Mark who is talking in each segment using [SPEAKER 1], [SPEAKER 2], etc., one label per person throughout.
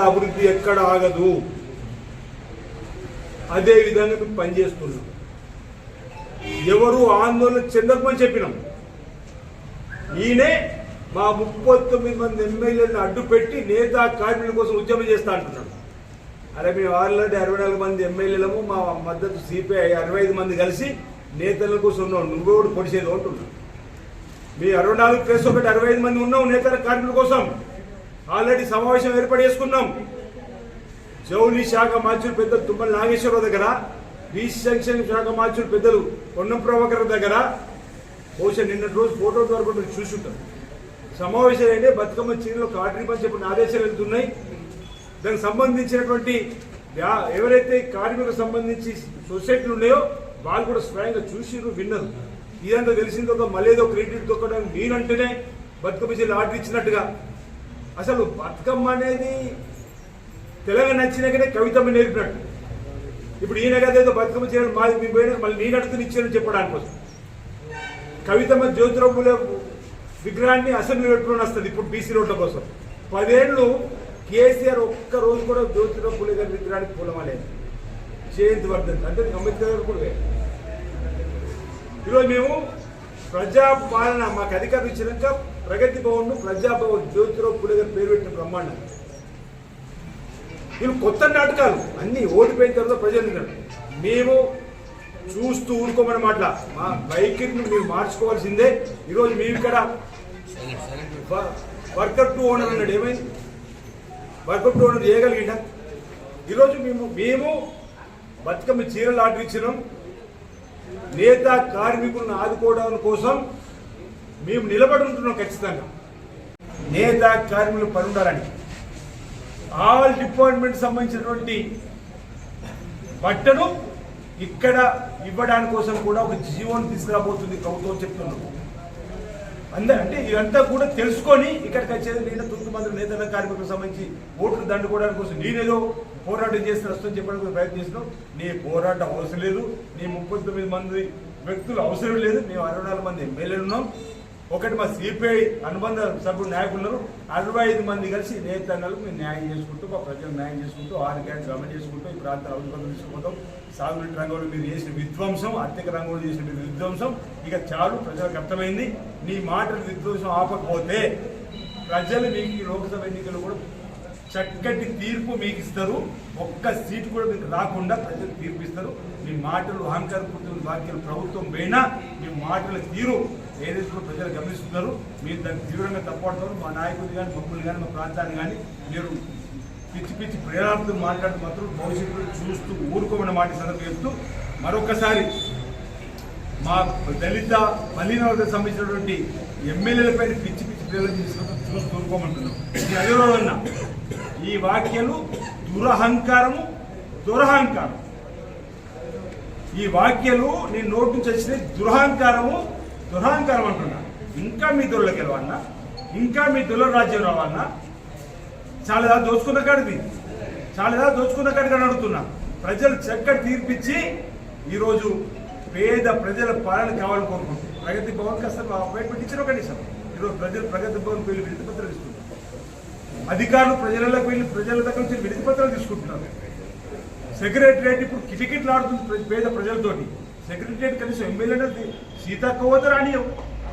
[SPEAKER 1] అభివృద్ధి ఎక్కడ ఆగదు. అదే విధంగా మేము పనిచేస్తున్నాం. ఎవరు ఆందోళన చెందకమని చెప్పినాం. ఈయనే మా 39 మంది ఎమ్మెల్యేలను అడ్డు పెట్టి నేతా కార్మికుల కోసం ఉద్యమం చేస్తా అంటున్నాడు. అరే మేము ఆల్రెడీ 64 మంది ఎమ్మెల్యేలము, మా మద్దతు సిపిఐ 65 మంది కలిసి నేతల కోసం ఉన్నాం. నువ్వెవడు పొడిచేది అంటున్నావు. మీ 64 + 1 65 మంది ఉన్నాం నేతల కార్మికుల కోసం. ఆల్రెడీ సమావేశం ఏర్పాటు చేసుకున్నాం. జౌలి శాఖ మార్చులు పెద్దలు తుమ్మల నాగేశ్వరరావు దగ్గర, బీసీ సంక్షేమ శాఖ మార్చులు పెద్దలు పొన్నం ప్రభాకర్ దగ్గర బహుశా నిన్నటి రోజు ఫోటో ద్వారా మీరు చూసుంటారు. సమావేశాలు అంటే బతుకమ్మ చీరలో కార్మికులు పని చెప్పిన ఆదేశాలు వెళ్తున్నాయి. దానికి సంబంధించినటువంటి ఎవరైతే కార్మికులకు సంబంధించి సొసైటీలు ఉన్నాయో వాళ్ళు కూడా స్వయంగా చూసిరు, విన్నారు. ఇదంతా తెలిసిన తర్వాత మళ్ళీ ఏదో క్రెడిట్ దొక్కడానికి నేనంటేనే బతుకమ్మ చీరలు ఆర్డర్ ఇచ్చినట్టుగా. అసలు బతుకమ్మ అనేది తెలంగాణ నచ్చినాకనే కవితమ్మ నేర్పినట్టు. ఇప్పుడు ఈయన కదేదో బతుకమ్మ చీరలు మాది మీ పోయినా మళ్ళీ నేను అడుగుతున్న ఇచ్చానని చెప్పడానికి కోసం. కవితమ్మ జ్యోతిరావు పూలే విగ్రహాన్ని అసెంబ్లీ పెట్టుకుని వస్తుంది ఇప్పుడు బీసీ రోడ్ల కోసం. 10 ఏళ్ళు కేసీఆర్ ఒక్క రోజు కూడా జ్యోతిరావు పూలే గారి విగ్రహానికి పూలమాలేదు. జయంతి వర్ధన్ అంటే అంబేద్కర్ గారు కూడా. ఈరోజు మేము ప్రజాపాలన మాకు అధికారం ఇచ్చినాక ప్రగతి భవన్ ను ప్రజాభవన్ జ్యోతిరావు పూలే గారి పేరు పెట్టిన బ్రహ్మాండం. వీళ్ళు కొత్త నాటకాలు అన్ని ఓడిపోయిన తర్వాత ప్రజలు మేము చూస్తూ ఊరుకోమని మాట్లా మా వైఖరిని మీరు మార్చుకోవాల్సిందే. ఈరోజు మేము ఇక్కడ వర్కర్ టు ఓనర్ అన్నాడు. ఏమైంది? వర్కర్ టు ఓనర్ చేయగలిగిందా? ఈరోజు మేము బతుకమ్మ చీరలు ఆర్డర్ ఇచ్చినాం. నేత కార్మికులను ఆదుకోవడం కోసం మేము నిలబడి ఉంటున్నాం. ఖచ్చితంగా నేత కార్మికులు పని ఉండాలని ఆల్ డిపార్ట్మెంట్ సంబంధించినటువంటి బట్టను ఇక్కడ ఇవ్వడానికి కోసం కూడా ఒక జీవోని తీసుకురాబోతుంది ప్రభుత్వం చెప్తున్నాం. అంటే ఇదంతా కూడా తెలుసుకొని ఇక్కడికి వచ్చేది నేను 9 మంది నేతల కార్మికులకు సంబంధించి ఓట్లు దండుకోవడానికి కోసం నేనేదో పోరాటం చేస్తే వస్తుందని చెప్పడానికి ప్రయత్నం చేసినాం. నీ పోరాటం అవసరం లేదు. నీ 39 మంది వ్యక్తులు అవసరం లేదు. మేము 64 మంది ఎమ్మెల్యేలు ఉన్నాం. ఒకటి మా సిపిఐ అనుబంధ సభ్యులు నాయకులు ఉన్నారు. 65 మంది కలిసి నేతలకు మేము న్యాయం చేసుకుంటూ మా ప్రజలకు న్యాయం చేసుకుంటూ 6 గ్యారెంటీలు అమలు చేసుకుంటూ ఈ ప్రాంతాల అభివృద్ధి తీసుకుపోతాం. సాగునీటి రంగంలో మీరు చేసిన విధ్వంసం, ఆర్థిక రంగంలో చేసిన మీరు విధ్వంసం ఇక చాలు. ప్రజలకు అర్థమైంది. నీ మాటలు విధ్వంసం ఆపకపోతే ప్రజలు మీకు లోక్సభ ఎన్నికలు కూడా చక్కటి తీర్పు మీకు ఇస్తారు. ఒక్క సీటు కూడా మీకు రాకుండా ప్రజలు తీర్పిస్తారు. మీ మాటలు అహంకారపూర్తి వాక్యాలు ప్రభుత్వం పోయినా మీ మాటల తీరు ఏదైతే ప్రజలు గమనిస్తున్నారు. మీరు దాన్ని తీవ్రంగా తప్పడుతారు. మా నాయకులు కానీ మమ్మల్ని కానీ మా ప్రాంతాన్ని కానీ మీరు పిచ్చి పిచ్చి ప్రేరణతో మాట్లాడుతూ మాత్రం భవిష్యత్తులో చూస్తూ ఊరుకోమన్న మాట సందర్భం చెప్తూ మరొకసారి మా దళిత మలినవర్గం సంబంధించినటువంటి ఎమ్మెల్యేలపై పిచ్చి పిచ్చి ప్రేరణ తీసుకుంటూ చూస్తూ ఊరుకోమంటున్నాం. ఇది అధిరోధన. ఈ వాక్యాలు దురహంకారం. ఈ వాక్యాలు నీ నోటి నుంచి వచ్చిన దురహంకారం అంటున్నా. ఇంకా మీ దొరలకు వెళ్ళవన్నా, ఇంకా మీ దొర రాజ్యం రావన్నా. చాలా దోచుకున్న కాడిది అని అడుగుతున్నా. ప్రజలు చక్కటి తీర్పిచ్చి ఈరోజు పేద ప్రజల పాలన కావాలని కోరుకుంటున్నారు. ప్రగతి భవన్ కాస్త అపాయింట్మెంట్ ఇచ్చిన కనీసం ఈరోజు ప్రజలు ప్రగతి భవన్ వెళ్ళి వినతి పత్రాలు ఇస్తున్నారు. అధికారులు ప్రజలకు వెళ్ళి ప్రజల దగ్గర నుంచి వినతి పత్రాలు తీసుకుంటున్నారు. సెక్రటరియట్ ఇప్పుడు కిటికీట్లు ఆడుతుంది పేద ప్రజలతోటి. సెక్రటరియట్ కనీసం ఎమ్మెల్యేనే సీతక్క హోదా రానియవు,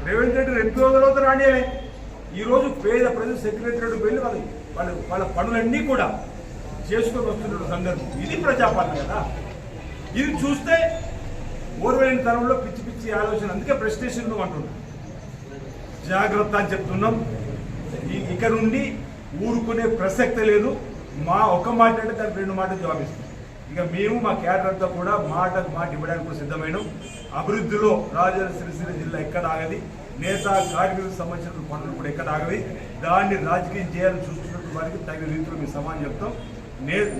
[SPEAKER 1] రేవంత్ రెడ్డి ఎంపీ హోదాలో రానియలే. ఈరోజు పేద ప్రజలు సెక్రటరియట్ వెళ్ళి వాళ్ళ పనులన్నీ కూడా చేసుకొని వస్తున్న సందర్భం. ఇది ప్రజాపాలన కదా. ఇది చూస్తే ఓర్వైన తరంలో పిచ్చి పిచ్చి ఆలోచన. అందుకే ప్రెస్టేషన్ అంటున్నాం. జాగ్రత్త అని చెప్తున్నాం. ఇక నుండి ఊరుకునే ప్రసక్తే లేదు. మా ఒక మాట అంటే దానికి 2 మాటలు జవాబిస్తాం. ఇక మేము మా క్యాడర్ అంతా కూడా మాట ఇవ్వడానికి కూడా సిద్ధమైనాం. అభివృద్ధిలో రాజన్న సిరిసిల్ల జిల్లా ఎక్కడ ఆగది. నేత కార్మికులకు సంబంధించిన పనులు కూడా ఎక్కడ ఆగవి. దాన్ని రాజకీయం చేయాలని చూస్తున్నట్టు వారికి తగిన రీతిలో మేము సమాధానం చెప్తాం.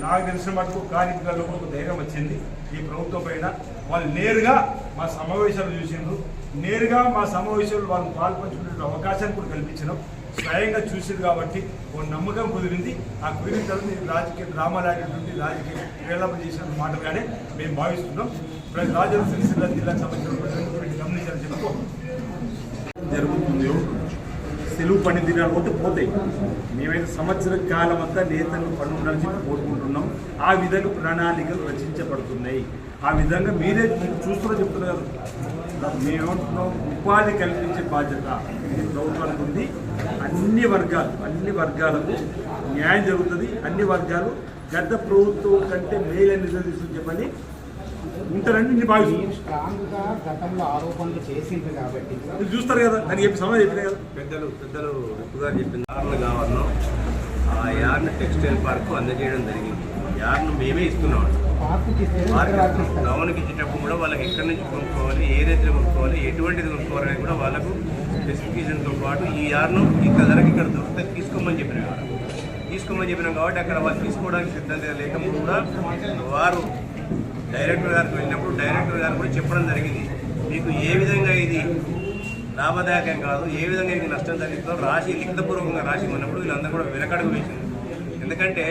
[SPEAKER 1] నాకు తెలిసిన మటుకు కార్మికులలో కూడా ధైర్యం వచ్చింది ఈ ప్రభుత్వం పైన. వాళ్ళు నేరుగా మా సమావేశాలు చూసిండ్రు. నేరుగా మా సమావేశాలు వాళ్ళు పాల్పంచుకునే అవకాశాన్ని కూడా కల్పించినాం. స్వయంగా చూసింది కాబట్టి ఒక నమ్మకం కుదిరింది. ఆ కుదిరిన తర్వాత నేను రాజకీయ డ్రామాలాడేటువంటి రాజకీయ డెవలప్ చేసిన మాటగానే మేము భావిస్తున్నాం. ఇప్పుడు రాజన్న సిరిసిల్ల జిల్లాకు సంబంధించిన గమనించాలని చెప్పుకో జరుగుతుంది. సెలవు పని దినాలు పోతే పోతాయి. మేమైతే సంవత్సర కాలం అంతా నేతలు పని ఉండాలని చెప్పి కోరుకుంటున్నాం. ఆ విధంగా ప్రణాళికలు రచించబడుతున్నాయి. ఆ విధంగా మీరే చూస్తున్నా చెప్తున్నారు. మేమేమంటున్నాం, ఉపాధి కల్పించే బాధ్యత ఇది ప్రభుత్వానికి ఉంది. అన్ని వర్గాలకు న్యాయం జరుగుతుంది. అన్ని వర్గాలు గత ప్రభుత్వం కంటే మేలైన నిధులు తీసుకుని చెప్పని ఉంటారని నేను భావిస్తున్నాను.
[SPEAKER 2] స్ట్రాంగ్గా గతంలో ఆరోపణలు చేసింది కాబట్టి
[SPEAKER 1] మీరు చూస్తారు కదా, దానికి చెప్పి సమాధానం చెప్పినా కదా.
[SPEAKER 3] పెద్దలు ఎక్కువగా చెప్పిన యార్న్ కావాలనో ఆ యార్న్ టెక్స్టైల్ పార్క్ అందజేయడం జరిగింది. యార్న్ మేమే ఇస్తున్నాం. టౌన్కి ఇచ్చేటప్పుడు కూడా వాళ్ళకి ఎక్కడి నుంచి కొనుక్కోవాలి, ఏ రైతులు కొనుక్కోవాలి, ఎటువంటిది కొనుక్కోవాలని కూడా వాళ్ళకు స్పెసిఫికేషన్తో పాటు ఈ యార్ను ఇంత ధరకి ఇక్కడ దొరికితే తీసుకోమని చెప్పినాం కాబట్టి అక్కడ వాళ్ళు తీసుకోవడానికి సిద్ధంగా లేకపోతే కూడా వారు డైరెక్టర్ గారికి వెళ్ళినప్పుడు డైరెక్టర్ గారు కూడా చెప్పడం జరిగింది, మీకు ఏ విధంగా ఇది లాభదాయకం కాదు, ఏ విధంగా ఇది నష్టం జరుగుతుందో రాసి లిఖితపూర్వకంగా రాసి ఉన్నప్పుడు వీళ్ళందరూ కూడా వెనకడుగు వేసింది. ఎందుకంటే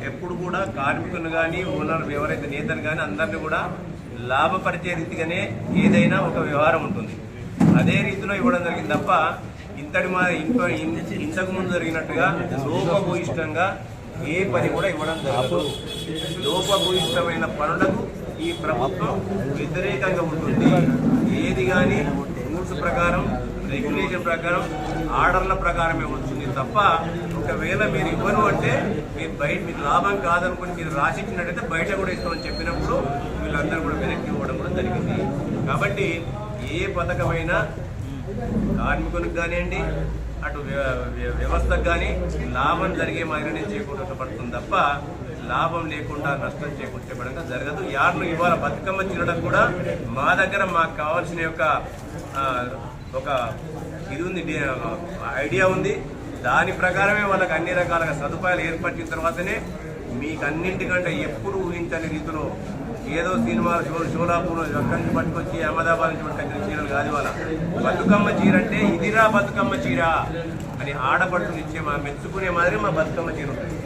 [SPEAKER 3] ఎప్పుడు కూడా కార్మికులను కానీ ఓనర్ ఎవరైతే నేతలు కానీ అందరినీ కూడా లాభపరిచే రీతిగానే ఏదైనా ఒక వ్యవహారం ఉంటుంది. అదే రీతిలో ఇవ్వడం జరిగింది తప్ప ఇంతకు ముందు జరిగినట్టుగా లోపభూయిష్టంగా ఏ పని కూడా ఇవ్వడం జరగదు. లోపభూయిష్టమైన పనులకు ఈ ప్రభుత్వం వ్యతిరేకంగా ఉంటుంది. ఏది కానీ రూల్స్ ప్రకారం, రెగ్యులేషన్ ప్రకారం, ఆర్డర్ల ప్రకారమే వస్తుంది తప్ప ఒకవేళ మీరు ఇవ్వను అంటే మీకు లాభం కాదనుకుని మీరు రాసిచ్చినట్టయితే బయట కూడా ఇస్తామని చెప్పినప్పుడు వీళ్ళందరూ కూడా వెనక్కి ఇవ్వడం కూడా జరిగింది. కాబట్టి ఏ పథకమైనా కార్మికునికి కానివ్వండి, అటు వ్యవస్థకు కానీ లాభం జరిగే మాదిరినే చేకూర్చబడుతుంది తప్ప లాభం లేకుండా నష్టం చేకూర్చబడంగా జరగదు. యార్ను ఇవాళ బతుకమ్మ తినడం కూడా మా దగ్గర మాకు కావాల్సిన ఒక ఇది ఉంది, ఐడియా ఉంది. దాని ప్రకారమే వాళ్ళకి అన్ని రకాలుగా సదుపాయాలు ఏర్పరిచిన తర్వాతనే మీకు అన్నింటికంటే ఎప్పుడు ఊహించని రీతిలో ఏదో సినిమాలు షోలాపూర్ అక్కడి నుంచి పట్టుకొచ్చి అహ్మదాబాద్ నుంచి పట్టుకొచ్చిన చీరలు కాదు. వాళ్ళ బతుకమ్మ చీర అంటే ఇదిరా బతుకమ్మ చీర అని ఆడపడుతులు ఇచ్చే మా మెచ్చుకునే మాదిరి మా బతుకమ్మ చీర ఉంటుంది.